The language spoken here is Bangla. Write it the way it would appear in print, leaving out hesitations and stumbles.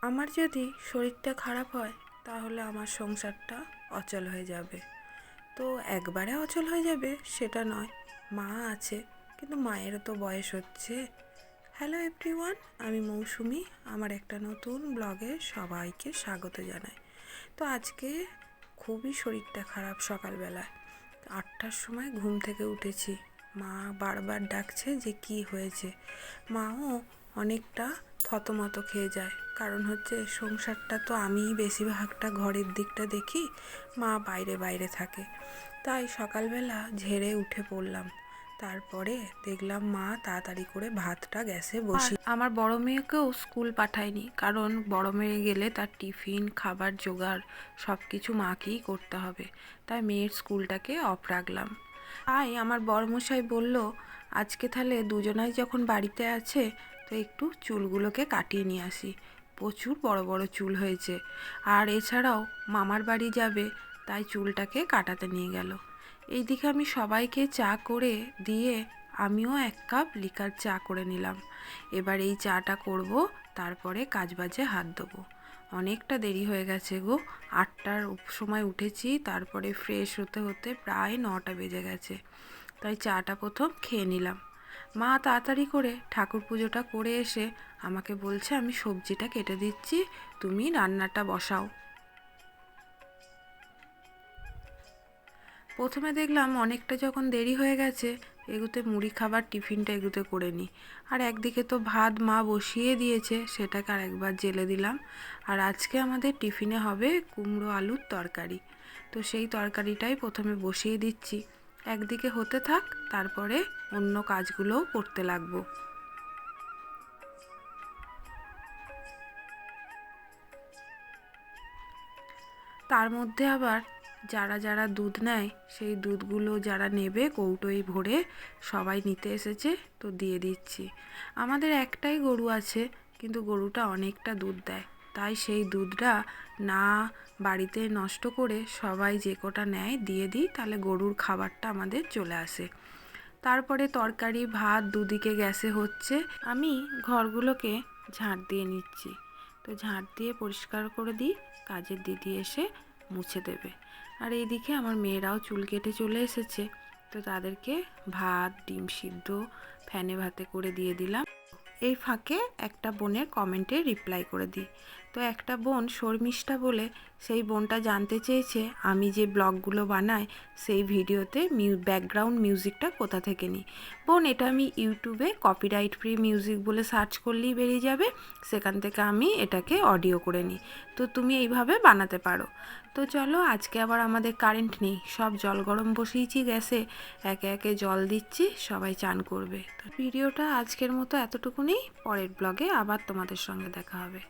আমার যদি শরীরটা খারাপ হয় তাহলে আমার সংসারটা অচল হয়ে যাবে। তো একবারে অচল হয়ে যাবে সেটা নয়, মা আছে, কিন্তু মায়েরও তো বয়স হচ্ছে। হ্যালো এভরিওয়ান, আমি মৌসুমি। আমার একটা নতুন ব্লগে সবাইকে স্বাগত জানাই। তো আজকে খুবই শরীরটা খারাপ। সকালবেলায় 8টার সময় ঘুম থেকে উঠেছি। মা বারবার ডাকছে যে কি হয়েছে। মাও অনেকটা থতমত খেয়ে যায়, কারণ হচ্ছে সংসারটা তো আমিই বেশিরভাগটা ঘরের দিকটা দেখি, মা বাইরে বাইরে থাকে। তাই সকালবেলা ঝেড়ে উঠে পড়লাম। তারপরে দেখলাম মা তাড়াতাড়ি করে ভাতটা গ্যাসে বসিয়ে। আমার বড় মেয়েকেও স্কুল পাঠায়নি, কারণ বড় মেয়ে গেলে তার টিফিন খাবার জোগাড় সব কিছু মাকেই করতে হবে। তাই মেয়ের স্কুলটাকে অফ রাখলাম। তাই আমার বড়মশাই বলল, আজকে তাহলে দুজনাই যখন বাড়িতে আছে তো একটু চুলগুলোকে কাটিয়ে নিয়ে আসি। প্রচুর বড় বড় চুল হয়েছে, আর এছাড়াও মামার বাড়ি যাবে, তাই চুলটাকে কাটাতে নিয়ে গেল। এইদিকে আমি সবাইকে চা করে দিয়ে আমিও 1 কাপ লিকার চা করে নিলাম। এবার এই চাটা করব, তারপরে কাজবাজে হাত দেবো। অনেকটা দেরি হয়ে গেছে গো। 8টার সময় উঠেছি, তারপরে ফ্রেশ হতে হতে প্রায় 9টা বেজে গেছে। তাই চাটা প্রথম খেয়ে নিলাম। মা তাড়াতাড়ি করে ঠাকুর পুজোটা করে এসে আমাকে বলছে, আমি সবজিটা কেটে দিচ্ছি, তুমি রান্নাটা বসাও। প্রথমে দেখলাম অনেকটা যখন দেরি হয়ে গেছে, এগুতে মুড়ি খাবার টিফিনটা এগুতে করে নিই। আর একদিকে তো ভাত মা বসিয়ে দিয়েছে, সেটাকে আর একবার জেলে দিলাম। আর আজকে আমাদের টিফিনে হবে কুমড়ো আলুর তরকারি। তো সেই তরকারিটাই প্রথমে বসিয়ে দিচ্ছি। একদিকে হতে থাক, তারপরে অন্য কাজগুলোও করতে লাগবো। তার মধ্যে আবার যারা যারা দুধ নেয়, সেই দুধগুলো যারা নেবে কৌটোয় ভরে সবাই নিতে এসেছে, তো দিয়ে দিচ্ছি। আমাদের একটাই গরু আছে, কিন্তু গরুটা অনেকটা দুধ দেয়। তাই সেই দুধটা না বাড়িতে নষ্ট করে সবাই যে কটা নেয় দিয়ে দিই, তাহলে গরুর খাবারটা আমাদের চলে আসে। তারপরে তরকারি ভাত দুদিকে গ্যাসে হচ্ছে, আমি ঘরগুলোকে ঝাঁট দিয়ে নিচ্ছি। তো ঝাঁট দিয়ে পরিষ্কার করে দিই, কাজের দিদি এসে মুছে দেবে। আর এইদিকে আমার মেয়েরাও চুল কেটে চলে এসেছে, তো তাদেরকে ভাত ডিম সিদ্ধ ফ্যানে ভাতে করে দিয়ে দিলাম। এই ফাঁকে একটা বোনের কমেন্টে রিপ্লাই করে দিই। তো একটা বোন শর্মিষ্ঠা বলে, সেই বোনটা জানতে চেয়েছে আমি যে ব্লগগুলো বানাই সেই ভিডিওতে ব্যাকগ্রাউন্ড মিউজিকটা কোথা থেকে নিই। বোন, এটা আমি ইউটিউবে কপিরাইট ফ্রি মিউজিক বলে সার্চ করলেই বেরিয়ে যাবে, সেখান থেকে আমি এটাকে অডিও করে নিই। তো তুমি এইভাবে বানাতে পারো। তো চলো, আজকে আবার আমাদের কারেন্ট নেই, সব জল গরম বসিয়েছি গ্যাসে, একে একে জল দিচ্ছি, সবাই চান করবে। তো ভিডিওটা আজকের মতো এতটুকুনি, পরের ব্লগে আবার তোমাদের সঙ্গে দেখা হবে।